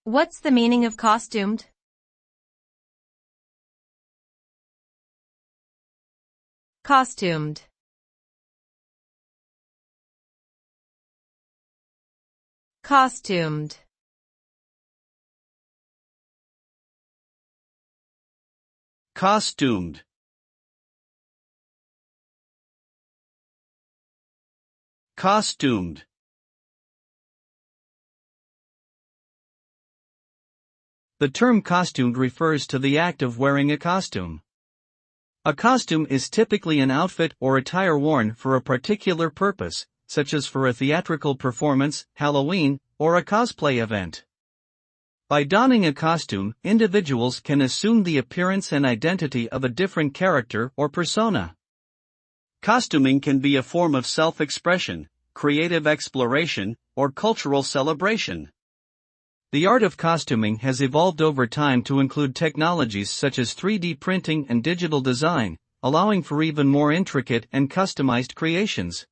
What's the meaning of costumed? Costumed. Costumed. Costumed. Costumed. The term costumed refers to the act of wearing a costume. A costume is typically an outfit or attire worn for a particular purpose, such as for a theatrical performance, Halloween, or a cosplay event. By donning a costume, individuals can assume the appearance and identity of a different character or persona. Costuming can be a form of self-expression, creative exploration, or cultural celebration. The art of costuming has evolved over time to include technologies such as 3D printing and digital design, allowing for even more intricate and customized creations.